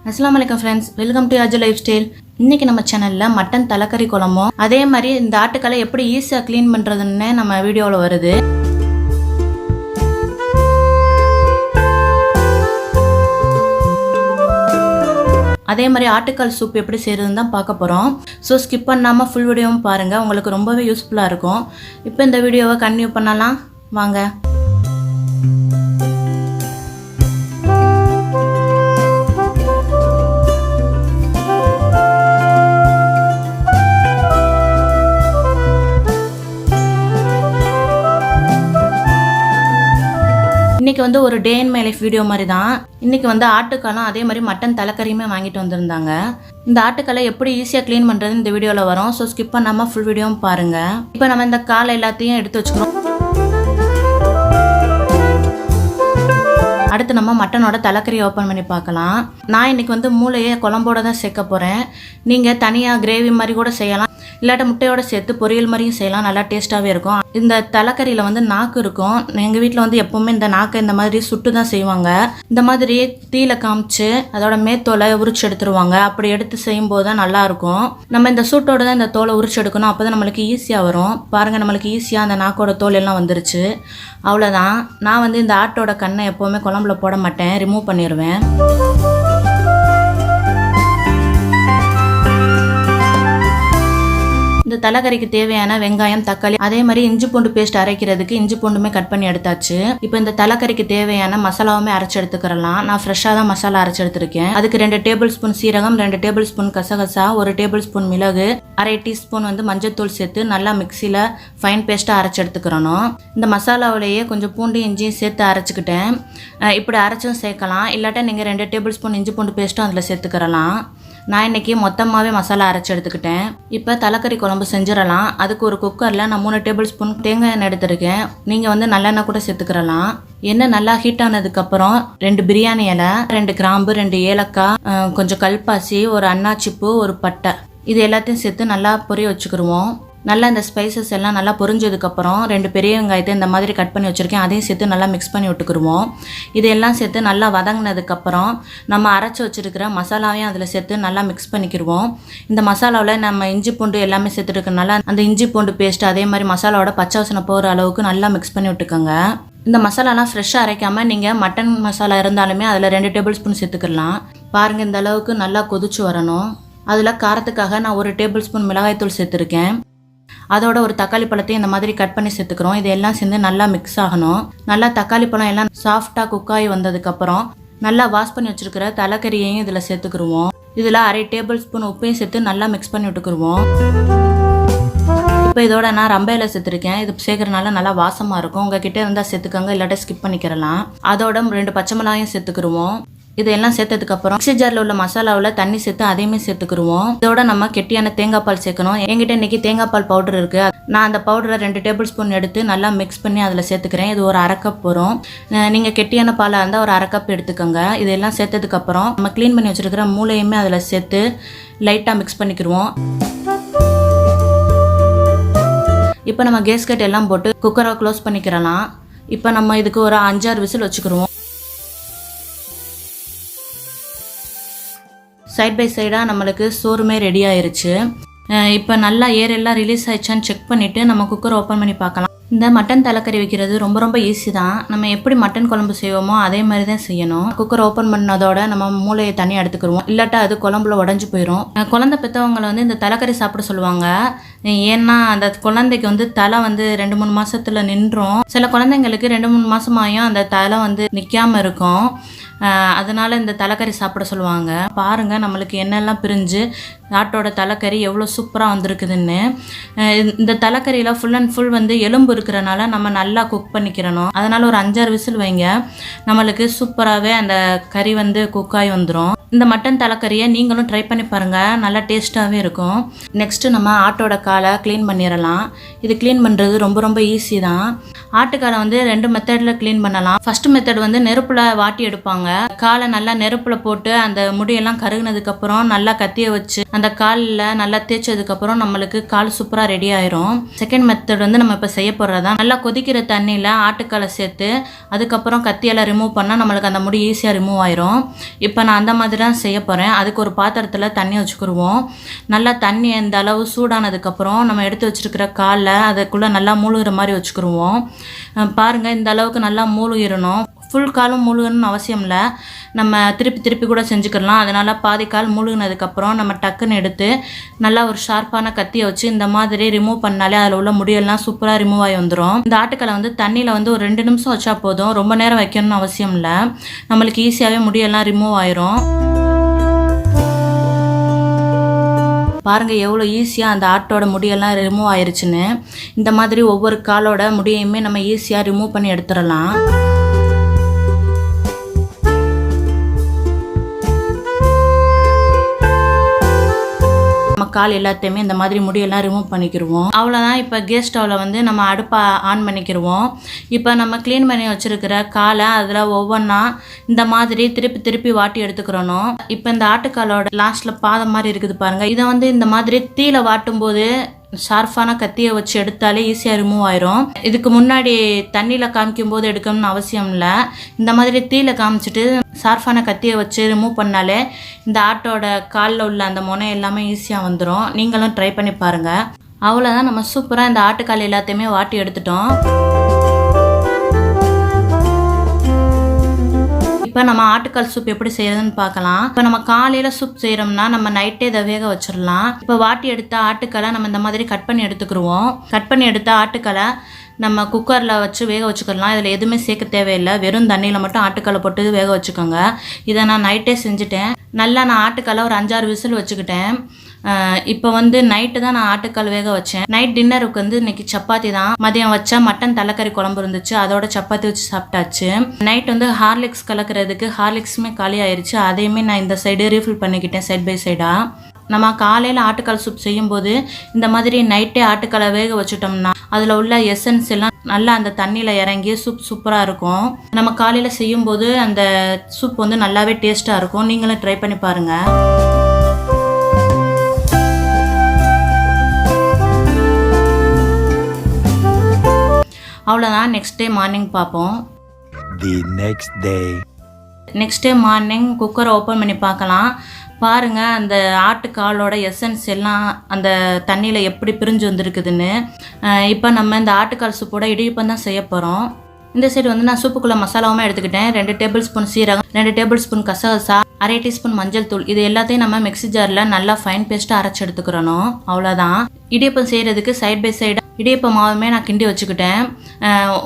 அஸ்ஸலாமு அலைக்கும் friends, welcome to Aju life style. இன்னைக்கு நம்ம சேனல்ல மட்டன் தலைக்கறி குழம்பும் அதே மாதிரி இந்த ஆட்டுக்காலை எப்படி ஈஸியாக க்ளீன் பண்ணுறதுன்னு நம்ம வீடியோவில் வருது. அதே மாதிரி ஆட்டுக்கால் சூப் எப்படி செய்கிறதுன்னு தான் பார்க்க போகிறோம். ஸோ ஸ்கிப் பண்ணாமல் ஃபுல் வீடியோவும் பாருங்கள், உங்களுக்கு ரொம்பவே யூஸ்ஃபுல்லாக இருக்கும். இப்போ இந்த வீடியோவை கன்டினியூ பண்ணலாம் வாங்க. இன்றைக்கி வந்து ஒரு டே இன் மை லைஃப் வீடியோ மாதிரி தான். இன்றைக்கி வந்து ஆட்டுக்காலும் அதே மாதிரி மட்டன் தலைக்கறியுமே வாங்கிட்டு வந்திருந்தாங்க. இந்த ஆட்டுக்காலை எப்படி ஈஸியாக க்ளீன் பண்ணுறது இந்த வீடியோவில் வரும். ஸோ ஸ்கிப் பண்ணாமல் ஃபுல் வீடியோவும் பாருங்கள். இப்போ நம்ம இந்த காலை எல்லாத்தையும் எடுத்து வச்சுக்கிறோம். அடுத்து நம்ம மட்டனோட தலைக்கறியை ஓப்பன் பண்ணி பார்க்கலாம். நான் இன்றைக்கி வந்து மூளையை குழம்போட தான் சேர்க்க போகிறேன். நீங்கள் தனியாக கிரேவி மாதிரி கூட செய்யலாம், இல்லாட்ட முட்டையோட சேர்த்து பொரியல் மாதிரியும் செய்யலாம். நல்லா டேஸ்ட்டாகவே இருக்கும். இந்த தலைக்கறியில் வந்து நாக்கு இருக்கும். எங்கள் வீட்டில் வந்து எப்போவுமே இந்த நாக்கை இந்த மாதிரி சுட்டு தான் செய்வாங்க. இந்த மாதிரி தீயில காமிச்சு அதோட மேத்தோலை உரிச்சு எடுத்துருவாங்க. அப்படி எடுத்து செய்யும்போது தான் நல்லாயிருக்கும். நம்ம இந்த சூட்டோட தான் இந்த தோலை உரிச்சு எடுக்கணும். அப்போ தான் நம்மளுக்கு ஈஸியாக வரும். பாருங்கள், நம்மளுக்கு ஈஸியாக அந்த நாக்கோட தோல் எல்லாம் வந்துருச்சு. அவ்வளோதான். நான் வந்து இந்த ஆட்டோட கண்ணை எப்போவுமே குழம்புல போட மாட்டேன், ரிமூவ் பண்ணிடுவேன். இந்த தலைக்கறிக்கு தேவையான வெங்காயம், தக்காளி, அதே மாதிரி இஞ்சி பூண்டு பேஸ்ட் அரைக்கிறதுக்கு இஞ்சி பூண்டுமே கட் பண்ணி எடுத்தாச்சு. இப்போ இந்த தலைக்கறிக்கு தேவையான மசாலாவுமே அரைச்சி எடுத்துக்கிறலாம். நான் ஃப்ரெஷ்ஷாக தான் மசாலா அரைச்சி எடுத்துருக்கேன். அதுக்கு 2 டேபிள் ஸ்பூன் சீரகம், 2 டேபிள் ஸ்பூன் கசகசா, 1 டேபிள் ஸ்பூன் மிளகு, 1/2 டீஸ்பூன் வந்து மஞ்சத்தூள் சேர்த்து நல்லா மிக்சியில் ஃபைன் பேஸ்ட்டாக அரைச்சி எடுத்துக்கிறணும். இந்த மசாலாவிலேயே கொஞ்சம் பூண்டு இஞ்சியும் சேர்த்து அரைச்சிக்கிட்டேன். இப்படி அரைச்சும் சேர்க்கலாம், இல்லாட்டா நீங்கள் 2 டேபிள் ஸ்பூன் இஞ்சி பூண்டு பேஸ்ட்டும் அதில் சேர்த்துக்கிறலாம். நான் இன்றைக்கி மொத்தமாகவே மசாலா அரைச்சி எடுத்துக்கிட்டேன். இப்போ தலைக்கறி குழம்பு செஞ்சிடலாம். அதுக்கு ஒரு குக்கரில் நான் 3 டேபிள் ஸ்பூன் தேங்காய் எண்ணெய் எடுத்துருக்கேன். நீங்கள் வந்து நல்லெண்ணெய் கூட சேர்த்துக்கிறலாம். எண்ணெய் நல்லா ஹீட் ஆனதுக்கப்புறம் 2 பிரியாணி இலை, 2 கிராம்பு, 2 ஏலக்காய், கொஞ்சம் கல்பாசி, ஒரு அன்னாச்சிப்பூ, ஒரு பட்டை, இது எல்லாத்தையும் சேர்த்து நல்லா பொரிய வச்சுக்கிடுவோம். நல்லா இந்த ஸ்பைசஸ் எல்லாம் நல்லா பொரிஞ்சதுக்கப்புறம் 2 பெரிய வெங்காயத்தை இந்த மாதிரி கட் பண்ணி வச்சுருக்கேன். அதையும் சேர்த்து நல்லா மிக்ஸ் பண்ணி விட்டுக்குருவோம். இதெல்லாம் சேர்த்து நல்லா வதங்கினதுக்கப்புறம் நம்ம அரைச்சி வச்சுருக்கிற மசாலாவையும் அதில் சேர்த்து நல்லா மிக்ஸ் பண்ணிக்கிடுவோம். இந்த மசாலாவில் நம்ம இஞ்சி பூண்டு எல்லாமே சேர்த்துருக்கனால அந்த இஞ்சி பூண்டு பேஸ்ட்டு அதே மாதிரி மசாலாவோட பச்சை வாசனை போகிற அளவுக்கு நல்லா மிக்ஸ் பண்ணி விட்டுக்கோங்க. இந்த மசாலாலாம் ஃப்ரெஷ்ஷாக அரைக்காமல் நீங்கள் மட்டன் மசாலா இருந்தாலுமே அதில் 2 டேபிள் ஸ்பூன் சேர்த்துக்கலாம். பாருங்கள், இந்த அளவுக்கு நல்லா கொதிச்சு வரணும். அதில் காரத்துக்காக நான் 1 டேபிள் ஸ்பூன் மிளகாய்த்தூள் சேர்த்துருக்கேன். அதோட ஒரு தக்காளி பழத்தையும் இந்த மாதிரி கட் பண்ணி சேர்த்துக்கிறோம். இதெல்லாம் சேர்ந்து நல்லா மிக்ஸ் ஆகணும். நல்லா தக்காளி பழம் எல்லாம் சாஃப்டாக குக்காகி வந்ததுக்கப்புறம் நல்லா வாஷ் பண்ணி வச்சுருக்கிற தலைக்கறியையும் இதில் சேர்த்துக்கிடுவோம். இதில் 1/2 டேபிள் ஸ்பூன் உப்பையும் சேர்த்து நல்லா மிக்ஸ் பண்ணி விட்டுக்குருவோம். இப்போ இதோட நான் ரம்ப இலை சேர்த்துருக்கேன். இது சேர்க்கறனால நல்லா வாசமாக இருக்கும். உங்ககிட்ட இருந்தால் சேர்த்துக்கோங்க, இல்லாட்ட ஸ்கிப் பண்ணிக்கிறலாம். அதோட 2 பச்சை மிளகாயும் சேர்த்துக்கிடுவோம். இதெல்லாம் சேர்த்ததுக்கப்புறம் மிக்ஸி ஜாரில் உள்ள மசாலாவில் தண்ணி சேர்த்து அதையுமே சேர்த்துக்கிடுவோம். இதோட நம்ம கெட்டியான தேங்காய் பால் சேர்க்கணும். என்கிட்ட இன்றைக்கி தேங்காய் பால் பவுடர் இருக்குது. நான் அந்த பவுடரை 2 டேபிள் ஸ்பூன் எடுத்து நல்லா மிக்ஸ் பண்ணி அதில் சேர்த்துக்கிறேன். இது ஒரு 1/2 கப் வரும். நீங்கள் கெட்டியான பாலாக இருந்தால் ஒரு 1/2 கப் எடுத்துக்கோங்க. இதெல்லாம் சேர்த்ததுக்கப்புறம் நம்ம க்ளீன் பண்ணி வச்சுருக்கிற மூளையுமே அதில் சேர்த்து லைட்டாக மிக்ஸ் பண்ணிக்கிடுவோம். இப்போ நம்ம கேஸ் கட் எல்லாம் போட்டு குக்கரை க்ளோஸ் பண்ணிக்கிறலாம். இப்போ நம்ம இதுக்கு ஒரு 5-6 விசில் வச்சுக்கிடுவோம். சைட் பை சைடாக நம்மளுக்கு சோறுமே ரெடி ஆயிருச்சு. இப்போ நல்லா ஏர் எல்லாம் ரிலீஸ் ஆயிடுச்சான்னு செக் பண்ணிவிட்டு நம்ம குக்கரை ஓப்பன் பண்ணி பார்க்கலாம். இந்த மட்டன் தலைக்கறி வைக்கிறது ரொம்ப ரொம்ப ஈஸி தான். நம்ம எப்படி மட்டன் குழம்பு செய்வோமோ அதே மாதிரி தான் செய்யணும். குக்கர் ஓப்பன் பண்ணதோட நம்ம மூளையை தனியாக எடுத்துக்கிடுவோம், இல்லாட்டா அது குழம்புல உடஞ்சி போயிடும். குழந்தை பெற்றவங்களை வந்து இந்த தலைக்கறி சாப்பிட சொல்லுவாங்க. ஏன்னா அந்த குழந்தைக்கு வந்து தலை வந்து 2-3 மாதத்தில் நின்றும். சில குழந்தைங்களுக்கு 2-3 மாதமாயும் அந்த தலை வந்து நிற்காமல் இருக்கும். அதனால் இந்த தலைக்கறி சாப்பிட சொல்லுவாங்க. பாருங்கள், நம்மளுக்கு எண்ணெய்லாம் பிரிஞ்சு ஆட்டோட தலைக்கறி எவ்வளோ சூப்பராக வந்திருக்குதுன்னு. இந்த தலைக்கறியில் ஃபுல் அண்ட் ஃபுல் வந்து எலும்பு இருக்கிறனால நம்ம நல்லா குக் பண்ணிக்கிறணும். அதனால் ஒரு 5-6 விசில் வைங்க, நம்மளுக்கு சூப்பராகவே அந்த கறி வந்து குக்காகி வந்துடும். இந்த மட்டன் தலைக்கறியை நீங்களும் ட்ரை பண்ணி பாருங்கள், நல்லா டேஸ்ட்டாகவே இருக்கும். நெக்ஸ்ட்டு நம்ம ஆட்டோட காலை க்ளீன் பண்ணிடலாம். இது க்ளீன் பண்ணுறது ரொம்ப ரொம்ப ஈஸி தான். ஆட்டுக்காலை வந்து 2 மெத்தடில் க்ளீன் பண்ணலாம். ஃபஸ்ட்டு மெத்தட் வந்து நெருப்பில் வாட்டி எடுப்பாங்க. காலை நல்லா நெருப்பில் போட்டு அந்த முடியெல்லாம் கருகுனதுக்கப்புறம் நல்லா கத்தியை வச்சு அந்த காலில் நல்லா தேய்ச்சதுக்கப்புறம் நம்மளுக்கு கால் சூப்பராக ரெடி ஆயிரும். செகண்ட் மெத்தட் வந்து நம்ம இப்போ செய்ய போகிறது போடுறதா. நல்லா கொதிக்கிற தண்ணியில் ஆட்டுக்காலை சேர்த்து அதுக்கப்புறம் கத்தியெல்லாம் ரிமூவ் பண்ணால் நம்மளுக்கு அந்த முடி ஈஸியாக ரிமூவ் ஆயிரும். இப்போ நான் அந்த மாதிரி தான் செய்ய போகிறேன். அதுக்கு ஒரு பாத்திரத்தில் தண்ணி வச்சுக்கிடுவோம். நல்லா தண்ணி இந்த அளவு சூடானதுக்கப்புறம் நம்ம எடுத்து வச்சுருக்கிற காலில் அதுக்குள்ளே நல்லா மூழ்கிற மாதிரி வச்சுக்கிடுவோம். பாருங்கள், இந்த அளவுக்கு நல்லா மூழ்கிடணும். ஃபுல் காலும் மூழ்கணும்னு அவசியம் இல்லை, நம்ம திருப்பி திருப்பி கூட செஞ்சுக்கலாம். அதனால் பாதி கால் மூழ்கினதுக்கப்புறம் நம்ம டக்குன்னு எடுத்து நல்லா ஒரு ஷார்ப்பான கத்தியை வச்சு இந்த மாதிரி ரிமூவ் பண்ணாலே அதில் உள்ள முடியெல்லாம் சூப்பராக ரிமூவ் ஆகி வந்துடும். இந்த ஆட்டுக்களை வந்து தண்ணியில் வந்து ஒரு 2 நிமிஷம் வச்சா போதும், ரொம்ப நேரம் வைக்கணும்னு அவசியம் இல்லை. நம்மளுக்கு ஈஸியாகவே முடியெல்லாம் ரிமூவ் ஆயிரும். பாருங்கள் எவ்வளோ ஈஸியாக அந்த ஆட்டோட முடியெல்லாம் ரிமூவ் ஆயிருச்சுன்னு. இந்த மாதிரி ஒவ்வொரு காலோட முடியையுமே நம்ம ஈஸியாக ரிமூவ் பண்ணி எடுத்துடலாம். கால் எல்லாத்தையுமே இந்த மாதிரி முடியெல்லாம் ரிமூவ் பண்ணிக்கிடுவோம். அவ்வளோதான். இப்போ கேஸ் ஸ்டவ்வில் வந்து நம்ம அடுப்பை ஆன் பண்ணிக்கிடுவோம். இப்போ நம்ம க்ளீன் பண்ணி வச்சுருக்கிற காலை அதில் ஒவ்வொன்றா இந்த மாதிரி திருப்பி திருப்பி வாட்டி எடுத்துக்கிறணும். இப்போ இந்த ஆட்டுக்காலோட லாஸ்ட்டில் பாதம் மாதிரி இருக்குது பாருங்கள், இதை வந்து இந்த மாதிரி தீயில வாட்டும் போது ஷார்ப்பான கத்தியை வச்சு எடுத்தாலே ஈஸியாக ரிமூவ் ஆயிரும். இதுக்கு முன்னாடி தண்ணியில் காமிக்கும் போது எடுக்கணும்னு அவசியம் இல்லை. இந்த மாதிரி தீயில காமிச்சிட்டு ஷார்ப்பான கத்தியை வச்சு ரிமூவ் பண்ணாலே இந்த ஆட்டோட காலில் உள்ள அந்த முனை எல்லாமே ஈஸியாக வந்துடும். நீங்களும் ட்ரை பண்ணி பாருங்கள். அவ்வளோதான், நம்ம சூப்பராக இந்த ஆட்டுக்கால் எல்லாத்தையுமே வாட்டி எடுத்துட்டோம். இப்போ நம்ம ஆட்டுக்கால் சூப் எப்படி செய்யறதுன்னு பார்க்கலாம். இப்போ நம்ம காலையில் சூப் செய்கிறோம்னா நம்ம நைட்டே இதை வேக வச்சிடலாம். இப்போ வாட்டி எடுத்த ஆட்டுக்காலை நம்ம இந்த மாதிரி கட் பண்ணி எடுத்துக்கிடுவோம். கட் பண்ணி எடுத்த ஆட்டுக்காலை நம்ம குக்கரில் வச்சு வேக வச்சுக்கலாம். இதில் எதுவுமே சேர்க்க தேவையில்லை, வெறும் தண்ணியில் மட்டும் ஆட்டுக்காலை போட்டு வேக வச்சுக்கோங்க. இதை நான் நைட்டே செஞ்சுட்டேன். நல்லா நான் ஆட்டுக்காலை ஒரு 5-6 விசில் வச்சுக்கிட்டேன். இப்போ வந்து நைட்டு தான் நான் ஆட்டுக்கால் வேக வச்சேன். நைட் டின்னருக்கு வந்து இன்னைக்கு சப்பாத்தி தான். மதியம் வச்சா மட்டன் தலைக்கறி குழம்பு இருந்துச்சு, அதோட சப்பாத்தி வச்சு சாப்பிட்டாச்சு. நைட் வந்து ஹார்லிக்ஸ் கலக்கிறதுக்கு ஹார்லிக்ஸுமே காலி ஆயிடுச்சு. அதையுமே நான் இந்த சைடு ரீஃபில் பண்ணிக்கிட்டேன் சைட் பை சைடாக. நம்ம காலையில் ஆட்டுக்கால் சூப் செய்யும்போது இந்த மாதிரி நைட்டே ஆட்டுக்காலை வேக வச்சுட்டோம்னா அதில் உள்ள எசன்ஸ் எல்லாம் நல்லா அந்த தண்ணியில் இறங்கி சூப்பராக இருக்கும். நம்ம காலையில் செய்யும்போது அந்த சூப் வந்து நல்லாவே டேஸ்ட்டாக இருக்கும். நீங்களும் ட்ரை பண்ணி பாருங்கள். அவ்வளோதான். நெக்ஸ்ட் டே மார்னிங் பார்ப்போம். நெக்ஸ்ட் டே மார்னிங் குக்கரை ஓப்பன் பண்ணி பார்க்கலாம். பாருங்கள், அந்த ஆட்டுக்காலோட எசன்ஸ் எல்லாம் அந்த தண்ணியில் எப்படி பிரிஞ்சு வந்திருக்குதுன்னு. இப்போ நம்ம இந்த ஆட்டுக்கால் சூப்போட இடியப்பம் தான் செய்ய போகிறோம். இந்த சைடு வந்து நான் சூப்புக்குள்ளே மசாலாவுமே எடுத்துக்கிட்டேன். 2 டேபிள் ஸ்பூன் சீரகம், 2 டேபிள் ஸ்பூன் கசகசா, 1/2 டீஸ்பூன் மஞ்சள் தூள். இது எல்லாத்தையும் நம்ம மிக்ஸி ஜாரில் நல்லா ஃபைன் பேஸ்ட்டாக அரைச்சி எடுத்துக்கிறணும். அவ்வளோதான். இடியப்பம் செய்கிறதுக்கு சைட் பை சைடாக இடியப்ப மாவுமே நான் கிண்டி வச்சுக்கிட்டேன்.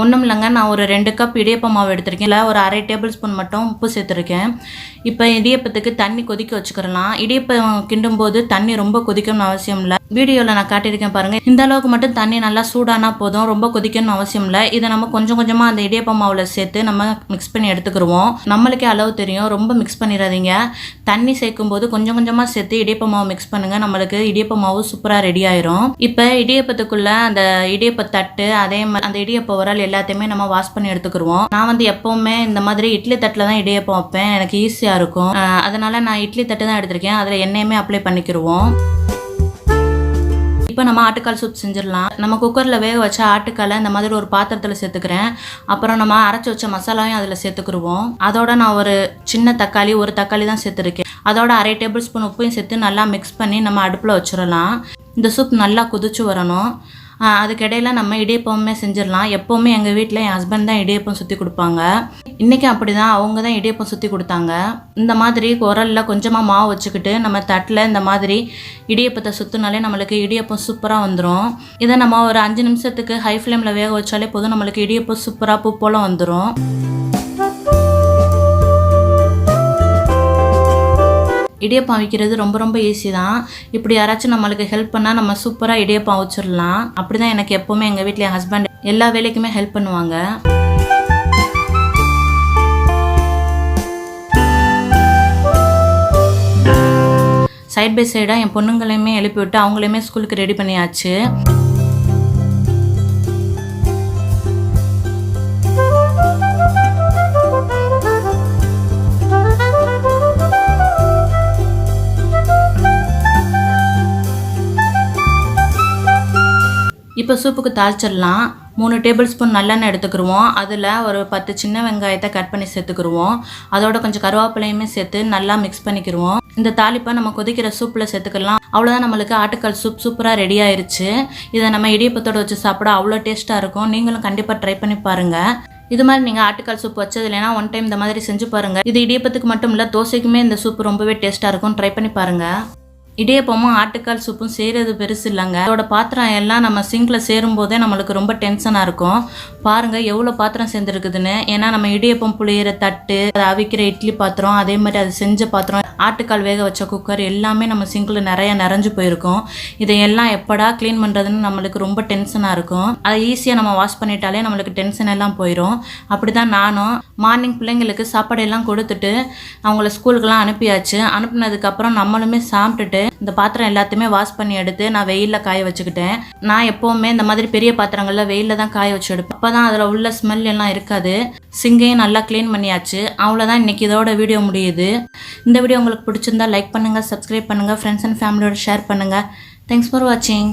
ஒன்றும் இல்லைங்க, நான் ஒரு 2 கப் இடியப்ப மாவு எடுத்திருக்கேன். இல்லை, ஒரு 1/2 டேபிள் ஸ்பூன் மட்டும் உப்பு சேர்த்துருக்கேன். இப்போ இடியப்பத்துக்கு தண்ணி கொதிக்க வச்சுக்கிறலாம். இடியப்பம் கிண்டும் போது தண்ணி ரொம்ப கொதிக்கணும்னு அவசியம் இல்லை. வீடியோவில் நான் காட்டியிருக்கேன் பாருங்கள், இந்த அளவுக்கு மட்டும் தண்ணி நல்லா சூடானா போதும், ரொம்ப கொதிக்கணும்னு அவசியம் இல்லை. இதை நம்ம கொஞ்சம் கொஞ்சமாக அந்த இடியப்ப மாவில் சேர்த்து நம்ம மிக்ஸ் பண்ணி எடுத்துக்கிடுவோம். நம்மளுக்கே அளவு தெரியும், ரொம்ப மிக்ஸ் பண்ணிடாதீங்க. தண்ணி சேர்க்கும் போது கொஞ்சம் கொஞ்சமாக சேர்த்து இடியப்ப மாவு மிக்ஸ் பண்ணுங்கள். நம்மளுக்கு இடியப்ப மாவு சூப்பராக ரெடி ஆயிரும். இப்போ இடியப்பத்துக்குள்ளே அந்த இடியப்ப தட்டு, அதே மாதிரி அந்த இடியப்ப உரல் எல்லாத்தையுமே நம்ம வாஷ் பண்ணி எடுத்துக்கிடுவோம். நான் வந்து எப்பவுமே இந்த மாதிரி இட்லி தட்டில் தான் இடியப்பம் வைப்பேன், எனக்கு ஈஸியாக இருக்கும். அதனால நான் இட்லி தட்டு தான் எடுத்திருக்கேன். அதில் எண்ணெயுமே அப்ளை பண்ணிக்கிடுவோம். இப்போ நம்ம ஆட்டுக்கால் சூப் செஞ்சிடலாம். நம்ம குக்கரில் வேக வச்ச ஆட்டுக்காலை இந்த மாதிரி ஒரு பாத்திரத்தில் சேர்த்துக்கிறேன். அப்புறம் நம்ம அரைச்சி வச்ச மசாலாவையும் அதில் சேர்த்துக்கிடுவோம். அதோட நான் ஒரு சின்ன தக்காளி, ஒரு தக்காளி தான் சேர்த்துருக்கேன். அதோட 1/2 டேபிள் ஸ்பூன் உப்பையும் சேர்த்து நல்லா மிக்ஸ் பண்ணி நம்ம அடுப்பில் வச்சிடலாம். இந்த சூப் நல்லா கொதிச்சு வரணும். அதுக்கிடையில நம்ம இடியப்பமே செஞ்சிடலாம். எப்போவுமே எங்கள் வீட்டில் என் ஹஸ்பண்ட் தான் இடியப்பம் சுற்றி கொடுப்பாங்க. இன்றைக்கி அப்படி தான், அவங்க தான் இடியப்பம் சுற்றி கொடுத்தாங்க. இந்த மாதிரி உரலில் கொஞ்சமாக மாவு வச்சுக்கிட்டு நம்ம தட்டில் இந்த மாதிரி இடியப்பத்தை சுற்றினாலே நம்மளுக்கு இடியப்பம் சூப்பராக வந்துடும். இதை நம்ம ஒரு 5 நிமிஷத்துக்கு ஹை ஃப்ளேமில் வேக வச்சாலே போதும், நம்மளுக்கு இடியப்பம் சூப்பராக பூ போல் வந்துடும். இடியப்பம் வைக்கிறது ரொம்ப ரொம்ப ஈஸி தான். இப்படி யாராச்சும் நம்மளுக்கு ஹெல்ப் பண்ணால் நம்ம சூப்பராக இடியப்பம் வச்சிடலாம். அப்படி தான் எனக்கு எப்போவுமே எங்கள் வீட்டில் என் ஹஸ்பண்ட் எல்லா வேலைக்குமே ஹெல்ப் பண்ணுவாங்க. சைட் பை சைடாக என் பொண்ணுங்களையுமே எழுப்பி விட்டு அவங்களையுமே ஸ்கூலுக்கு ரெடி பண்ணியாச்சு. இப்போ சூப்புக்கு தாளிச்சிடலாம். 3 டேபிள் ஸ்பூன் நல்லெண்ணெய் எடுத்துக்கிடுவோம். அதில் ஒரு 10 சின்ன வெங்காயத்தை கட் பண்ணி சேர்த்துக்கிடுவோம். அதோட கொஞ்சம் கருவேப்பிலையுமே சேர்த்து நல்லா மிக்ஸ் பண்ணிக்கிடுவோம். இந்த தாளிப்பை நம்ம கொதிக்கிற சூப்பில் சேர்த்துக்கலாம். அவ்வளோதான், நம்மளுக்கு ஆட்டுக்கால் சூப் சூப்பராக ரெடி ஆயிருச்சு. இதை நம்ம இடியப்பத்தோடு வச்சு சாப்பிட அவ்வளோ டேஸ்ட்டாக இருக்கும். நீங்களும் கண்டிப்பாக ட்ரை பண்ணி பாருங்கள். இது மாதிரி நீங்கள் ஆட்டுக்கால் சூப் வச்சது இல்லைன்னா ஒன் டைம் இந்த மாதிரி செஞ்சு பாருங்கள். இது இடியப்பத்துக்கு மட்டும் இல்லை, தோசைக்குமே இந்த சூப் ரொம்பவே டேஸ்ட்டாக இருக்கும். ட்ரை பண்ணி பாருங்கள். இடியப்பமும் ஆட்டுக்கால் சூப்பும் செய்கிறது பெருசு இல்லைங்க. அதோட பாத்திரம் எல்லாம் நம்ம சிங்கில் சேரும் போதே நம்மளுக்கு ரொம்ப டென்ஷனாக இருக்கும். பாருங்கள் எவ்வளோ பாத்திரம் சேர்ந்துருக்குதுன்னு. ஏன்னா நம்ம இடியப்பம் புளியிற தட்டு, அதை அவிக்கிற இட்லி பாத்திரம், அதே மாதிரி அது செஞ்ச பாத்திரம், ஆட்டுக்கால் வேக வச்ச குக்கர் எல்லாமே நம்ம சிங்கில் நிறைய நிறைஞ்சு போயிருக்கும். இதையெல்லாம் எப்படா க்ளீன் பண்ணுறதுன்னு நம்மளுக்கு ரொம்ப டென்ஷனாக இருக்கும். அதை ஈஸியாக நம்ம வாஷ் பண்ணிட்டாலே நம்மளுக்கு டென்ஷன் எல்லாம் போயிடும். அப்படி தான் நானும் மார்னிங் பிள்ளைங்களுக்கு சாப்பாடு எல்லாம் கொடுத்துட்டு அவங்கள ஸ்கூலுக்கெல்லாம் அனுப்பியாச்சு. அனுப்புனதுக்கப்புறம் நம்மளுமே சாப்பிட்டுட்டு இந்த பாத்திரம் எல்லாத்தையுமே வாஷ் பண்ணி எடுத்து நான் வெயிலில் காய வச்சுக்கிட்டேன். நான் எப்போவுமே இந்த மாதிரி பெரிய பாத்திரங்களில் வெயிலில் தான் காய வச்சு எடுப்பேன். அப்போ தான் அதில் உள்ள ஸ்மெல் எல்லாம் இருக்காது. சிங்கையும் நல்லா க்ளீன் பண்ணியாச்சு. அவ்வளோதான், இன்றைக்கி இதோட வீடியோ முடியுது. இந்த வீடியோ உங்களுக்கு பிடிச்சிருந்தா லைக் பண்ணுங்கள், சப்ஸ்கிரைப் பண்ணுங்கள், ஃப்ரெண்ட்ஸ் அண்ட் ஃபேமிலியோட ஷேர் பண்ணுங்கள். தேங்க்ஸ் ஃபார் வாட்சிங்.